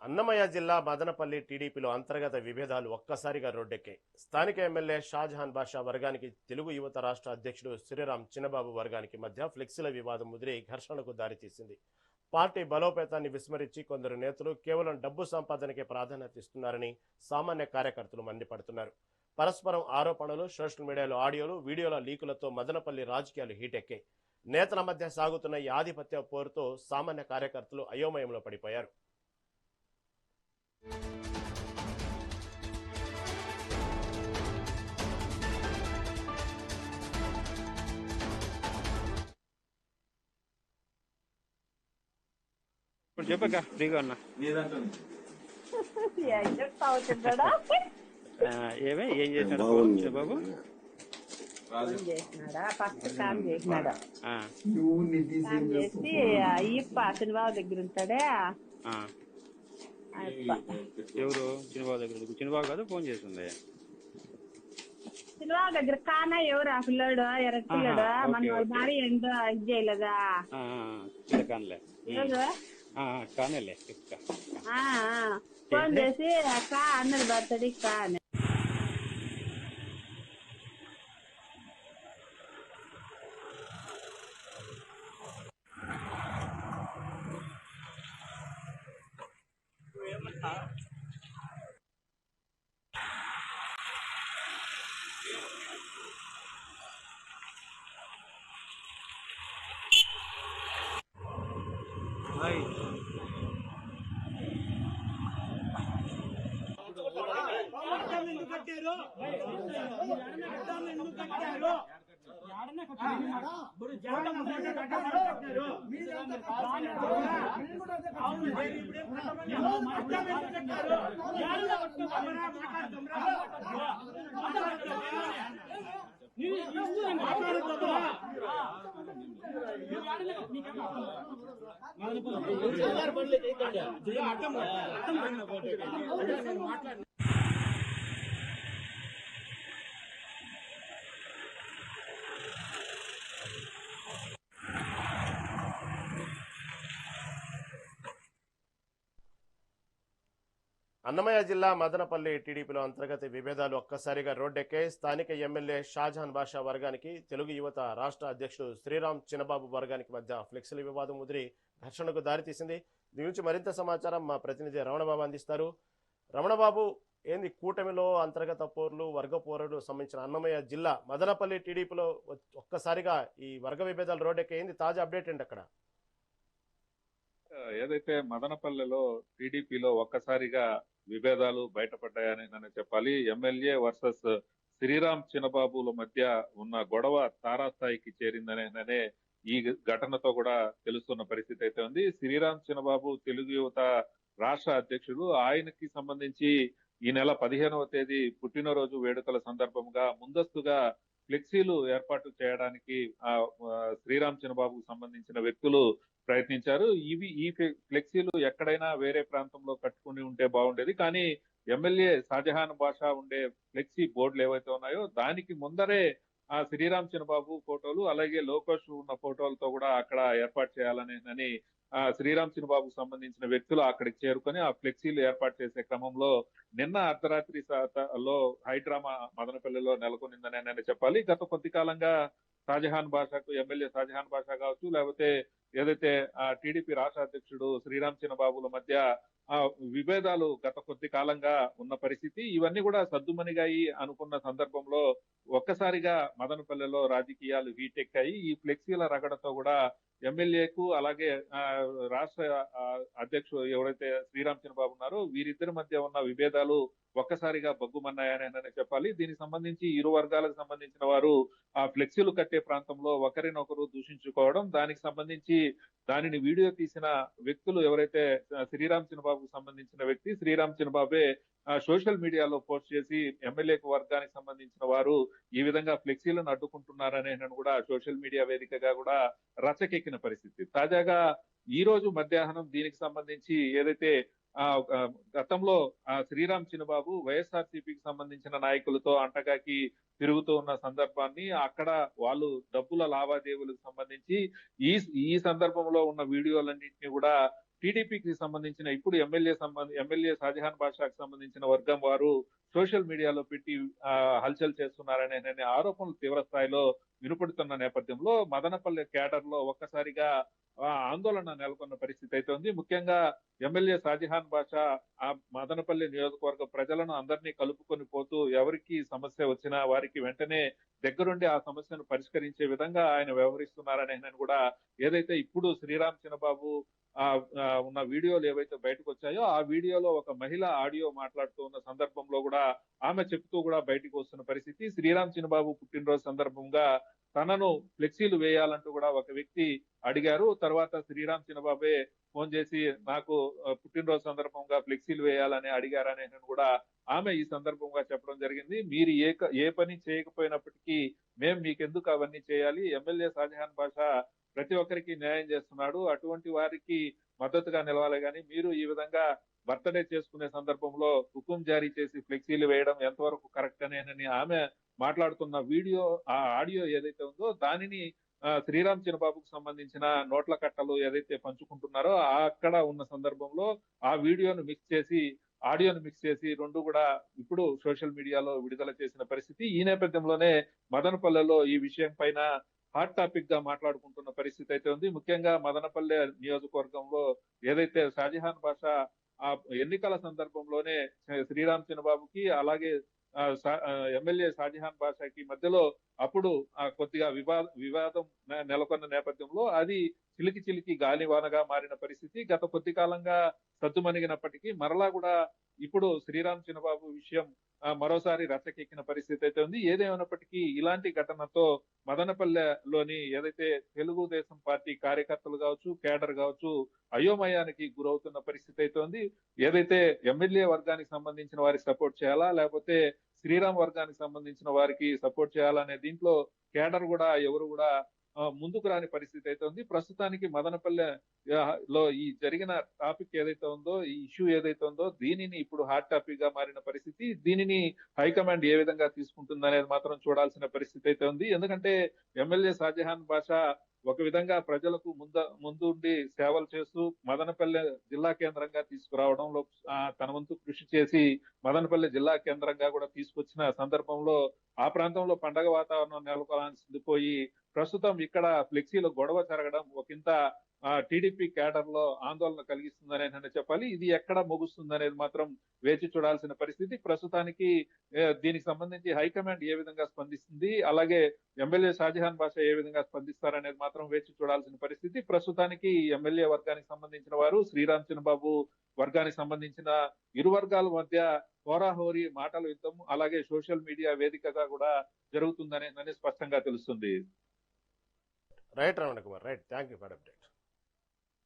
అన్నమయ్య జిల్లా మదనపల్లి టీడీపీలో అంతర్గత విభేదాలు ఒక్కసారిగా రోడ్డెక్కాయి. స్థానిక ఎమ్మెల్యే షాజహాన్ బాషా వర్గానికి తెలుగు యువత రాష్ట్ర అధ్యక్షుడు శ్రీరామ్ చిన్నబాబు వర్గానికి మధ్య ఫ్లెక్సీల వివాదం ముదిరి ఘర్షణకు దారితీసింది. పార్టీ బలోపేతాన్ని విస్మరించి కొందరు నేతలు కేవలం డబ్బు సంపాదనకే ప్రాధాన్యత ఇస్తున్నారని సామాన్య కార్యకర్తలు మండిపడుతున్నారు. పరస్పరం ఆరోపణలు, సోషల్ మీడియాలో ఆడియోలు, వీడియోల లీకులతో మదనపల్లి రాజకీయాలు హీటెక్కాయి. నేతల మధ్య సాగుతున్న ఈ ఆధిపత్య పోరుతో సామాన్య కార్యకర్తలు అయోమయంలో పడిపోయారు. ఇప్పుడు చెప్పక ఫ్రీగా ఉన్నా ఏం చేశాడు బాబు? ఫస్ట్ కాల్ చేసినాడు. చేసి అయ్యప్ప చిన్నబాబు దగ్గర ఉంటాడే. ఎవరు? చిన్నబాబు దగ్గర? చిన్నబాబు కాదు, ఫోన్ చేసింది చిన్నబాబు దగ్గర. కానా ఎవరు ఆ పిల్లాడు? ఎర్ర పిల్లాడు. మన భార్య ఏంటో ఇది చేయలేదా? కానలే కానేలే. ఫోన్ చేసి కా అన్నది బర్త్డే కా అని. అన్నమయ్య జిల్లా మదనపల్లి టీడీపీలో అంతర్గత విభేదాలు ఒక్కసారిగా రోడ్డెక్కాయి. స్థానిక ఎమ్మెల్యే షాజహాన్ బాషా వర్గానికి తెలుగు యువత రాష్ట్ర అధ్యక్షుడు శ్రీరామ్ చిన్నబాబు వర్గానికి మధ్య ఫ్లెక్సీల వివాదం ముదిరి ఘర్షణకు దారితీసింది. దీని గురించి మరింత సమాచారం మా ప్రతినిధి రమణబాబు అందిస్తారు. రమణబాబు, ఏంది కూటమిలో అంతర్గత పోర్లు, వర్గ పోరులు సంబంధించిన అన్నమయ్య జిల్లా మదనపల్లి టీడీపీలో ఒక్కసారిగా ఈ వర్గ విభేదాలు రోడ్డెక్కాయి? ఏంది తాజా అప్డేట్ ఏంటి అక్కడ? ఏదైతే మదనపల్లెలో టీడీపీలో ఒక్కసారిగా విభేదాలు బయటపడ్డాయని నన్ను చెప్పాలి. ఎమ్మెల్యే వర్సెస్ శ్రీరామ్ చిన్నబాబుల మధ్య ఉన్న గొడవ తారాస్థాయికి చేరిందనే ఈ ఘటనతో కూడా తెలుస్తున్న పరిస్థితి అయితే ఉంది. శ్రీరామ్ చిన్నబాబు తెలుగు యువత రాష్ట్ర అధ్యక్షుడు. ఆయనకి సంబంధించి ఈ నెల 15వ తేదీ పుట్టినరోజు వేడుకల సందర్భంగా ముందస్తుగా ఫ్లెక్సీలు ఏర్పాటు చేయడానికి శ్రీరామ్ చిన్నబాబుకు సంబంధించిన వ్యక్తులు ప్రయత్నించారు. ఈ ఫ్లెక్సీలు ఎక్కడైనా వేరే ప్రాంతంలో కట్టుకుని ఉంటే బాగుండేది. కానీ ఎమ్మెల్యే షాజహాన్ బాషా ఉండే ఫ్లెక్సీ బోర్డులు ఏవైతే ఉన్నాయో దానికి ముందరే ఆ శ్రీరామ్ చిన్నబాబు ఫోటోలు, అలాగే లోకేష్ ఉన్న ఫోటోలతో కూడా అక్కడ ఏర్పాటు చేయాలని శ్రీరామ్ చిన్నబాబుకు సంబంధించిన వ్యక్తులు అక్కడికి చేరుకొని ఆ ఫ్లెక్సీలు ఏర్పాటు చేసే క్రమంలో నిన్న అర్ధరాత్రి లో హైడ్రామా మదనపల్లిలో నెలకొనిందని చెప్పాలి. గత కొద్ది కాలంగా షాజహాన్ బాషాకు, ఎమ్మెల్యే షాజహాన్ బాషా కావచ్చు, లేకపోతే ఏదైతే టీడీపీ రాష్ట్ర అధ్యక్షుడు శ్రీరామ్ చిన్నబాబుల మధ్య విభేదాలు గత కొద్ది కాలంగా ఉన్న పరిస్థితి. ఇవన్నీ కూడా సద్దుమణిగాయి అనుకున్న సందర్భంలో ఒక్కసారిగా మదనపల్లెలో రాజకీయాలు హీటెక్కాయి. ఈ ఫ్లెక్సీల రగడతో కూడా ఎమ్మెల్యేకు, అలాగే రాష్ట్ర అధ్యక్షుడు ఎవరైతే శ్రీరామ్ చిన్నబాబు ఉన్నారో వీరిద్దరి మధ్య ఉన్న విభేదాలు ఒక్కసారిగా బగ్గుమన్నాయని చెప్పాలి. దీనికి సంబంధించి ఇరు వర్గాలకు సంబంధించిన వారు ఆ ఫ్లెక్సీలు కట్టే ప్రాంతంలో ఒకరినొకరు దూషించుకోవడం, దానికి సంబంధించి దానిని వీడియో తీసిన వ్యక్తులు ఎవరైతే శ్రీరామ్ చిన్నబాబుకు సంబంధించిన వ్యక్తి శ్రీరామ్ చిన్నబాబే సోషల్ మీడియాలో పోస్ట్ చేసి ఎమ్మెల్యేకు వర్గానికి సంబంధించిన వారు ఈ విధంగా ఫ్లెక్సీలను అడ్డుకుంటున్నారనే కూడా సోషల్ మీడియా వేదికగా కూడా రచ్చకెక్కిన పరిస్థితి. తాజాగా ఈ రోజు మధ్యాహ్నం దీనికి సంబంధించి ఏదైతే గతంలో శ్రీరామ్ చిన్నబాబు వైఎస్ఆర్సీపీకి సంబంధించిన నాయకులతో అంటగాకి తిరుగుతూ ఉన్న సందర్భాన్ని, అక్కడ వాళ్ళు డబ్బుల లావాదేవీలకు సంబంధించి ఈ సందర్భంలో ఉన్న వీడియోలన్నింటినీ కూడా టీడీపీకి సంబంధించిన ఇప్పుడు ఎమ్మెల్యే షాజహాన్ బాషాకు సంబంధించిన వర్గం వారు సోషల్ మీడియాలో పెట్టి హల్చల్ చేస్తున్నారనే ఆరోపణలు తీవ్ర స్థాయిలో వినపడుతున్న నేపథ్యంలో మదనపల్లె క్యాడర్ లో ఒక్కసారిగా ఆందోళన నెలకొన్న పరిస్థితి అయితే ఉంది. ముఖ్యంగా ఎమ్మెల్యే షాజహాన్ బాషా ఆ మదనపల్లి నియోజకవర్గ ప్రజలను అందరినీ కలుపుకొని పోతూ ఎవరికి సమస్య వచ్చినా వారికి వెంటనే దగ్గరుండి ఆ సమస్యను పరిష్కరించే విధంగా ఆయన వ్యవహరిస్తున్నారని కూడా ఏదైతే ఇప్పుడు శ్రీరామ్ చిన్నబాబు ఉన్న వీడియోలు ఏవైతే బయటకు వచ్చాయో ఆ వీడియోలో ఒక మహిళ ఆడియో మాట్లాడుతూ ఉన్న సందర్భంలో కూడా ఆమె చెప్తూ కూడా బయటకు వస్తున్న పరిస్థితి. శ్రీరామ్ చిన్నబాబు పుట్టినరోజు సందర్భంగా తనను ఫ్లెక్సీలు వేయాలంటూ కూడా ఒక వ్యక్తి అడిగారు. తర్వాత శ్రీరామ్ చిన్నబాబే ఫోన్ చేసి నాకు పుట్టినరోజు సందర్భంగా ఫ్లెక్సీలు వేయాలని అడిగారని కూడా ఆమె ఈ సందర్భంగా చెప్పడం జరిగింది. మీరు ఏ పని చేయకపోయినప్పటికీ మేము మీకెందుకు అవన్నీ చేయాలి? ఎమ్మెల్యే షాజహాన్ బాషా ప్రతి ఒక్కరికి న్యాయం చేస్తున్నాడు, అటువంటి వారికి మద్దతుగా నిలవాలి. కానీ మీరు ఈ విధంగా బర్త్డే చేసుకునే సందర్భంలో హుకుం జారీ చేసి ఫ్లెక్సీలు వేయడం ఎంతవరకు కరెక్ట్ అనేనని ఆమె మాట్లాడుతున్న వీడియో ఆ ఆడియో ఏదైతే ఉందో దానిని శ్రీరామ్ చిన్నబాబుకు సంబంధించిన నోట్ల కట్టలు ఏదైతే పంచుకుంటున్నారో అక్కడ ఉన్న సందర్భంలో ఆ వీడియోను ఆడియోను మిక్స్ చేసి రెండు కూడా ఇప్పుడు సోషల్ మీడియాలో విడుదల చేసిన పరిస్థితి. ఈ నేపథ్యంలోనే మదనపల్లెలో ఈ విషయం పైన హాట్ టాపిక్ గా మాట్లాడుకుంటున్న పరిస్థితి అయితే ఉంది. ముఖ్యంగా మదనపల్లె నియోజకవర్గంలో ఏదైతే షాజహాన్ బాషా ఆ ఎన్నికల సందర్భంలోనే శ్రీరామ్ చిన్నబాబుకి అలాగే ఎమ్మెల్యే షాజహాన్ బాషాకి మధ్యలో అప్పుడు కొద్దిగా వివాదం నెలకొన్న నేపథ్యంలో అది చిలికి గాలివానగా మారిన పరిస్థితి. గత కొద్ది కాలంగా సద్దుమణిగినప్పటికీ మరలా కూడా ఇప్పుడు శ్రీరామ్ చిన్నబాబు విషయం మరోసారి రచ్చకెక్కిన పరిస్థితి అయితే ఉంది. ఏదేమైనప్పటికీ ఇలాంటి ఘటనతో మదనపల్లెలోని ఏదైతే తెలుగుదేశం పార్టీ కార్యకర్తలు కావచ్చు, కేడర్ కావచ్చు అయోమయానికి గురవుతున్న పరిస్థితి అయితే ఉంది. ఏదైతే ఎమ్మెల్యే వర్గానికి సంబంధించిన వారికి సపోర్ట్ చేయాలా లేకపోతే శ్రీరామ్ వర్గానికి సంబంధించిన వారికి సపోర్ట్ చేయాలనే దీంట్లో కేడర్ కూడా ఎవరు కూడా ముందుకు రాని పరిస్థితి అయితే ఉంది. ప్రస్తుతానికి మదనపల్లె లో ఈ జరిగిన టాపిక్ ఏదైతే ఉందో, ఈ ఇష్యూ ఏదైతే ఉందో దీనిని ఇప్పుడు హాట్ టాపిక్ గా మారిన పరిస్థితి. దీనిని హైకమాండ్ ఏ విధంగా తీసుకుంటుందనేది మాత్రం చూడాల్సిన పరిస్థితి అయితే ఉంది. ఎందుకంటే ఎమ్మెల్యే షాజహాన్ బాషా ఒక విధంగా ప్రజలకు ముందుండి సేవలు చేస్తూ మదనపల్లె జిల్లా కేంద్రంగా తీసుకురావడంలో తన వంతు కృషి చేసి మదనపల్లె జిల్లా కేంద్రంగా కూడా తీసుకొచ్చిన సందర్భంలో ఆ ప్రాంతంలో పండగ వాతావరణం నెలకొలాల్సింది పోయి ప్రస్తుతం ఇక్కడ ఫ్లెక్సీలో గొడవ జరగడం ఒకంత టీడీపీ క్యాడర్ లో ఆందోళన కలిగిస్తుందనే చెప్పాలి. ఇది ఎక్కడ ముగుస్తుందనేది మాత్రం వేచి చూడాల్సిన పరిస్థితి. ప్రస్తుతానికి దీనికి సంబంధించి హైకమాండ్ ఏ విధంగా స్పందిస్తుంది, అలాగే ఎమ్మెల్యే షాజహాన్ బాషా ఏ విధంగా స్పందిస్తారనేది మాత్రం వేచి చూడాల్సిన పరిస్థితి. ప్రస్తుతానికి ఎమ్మెల్యే వర్గానికి సంబంధించిన వారు, శ్రీరామ్ చిన్నబాబు వర్గానికి సంబంధించిన ఇరు వర్గాల మధ్య హోరాహోరీ మాటల యుద్ధం అలాగే సోషల్ మీడియా వేదికగా కూడా జరుగుతుందనే స్పష్టంగా తెలుస్తుంది. Right Ramana Kumar, right, thank you for update.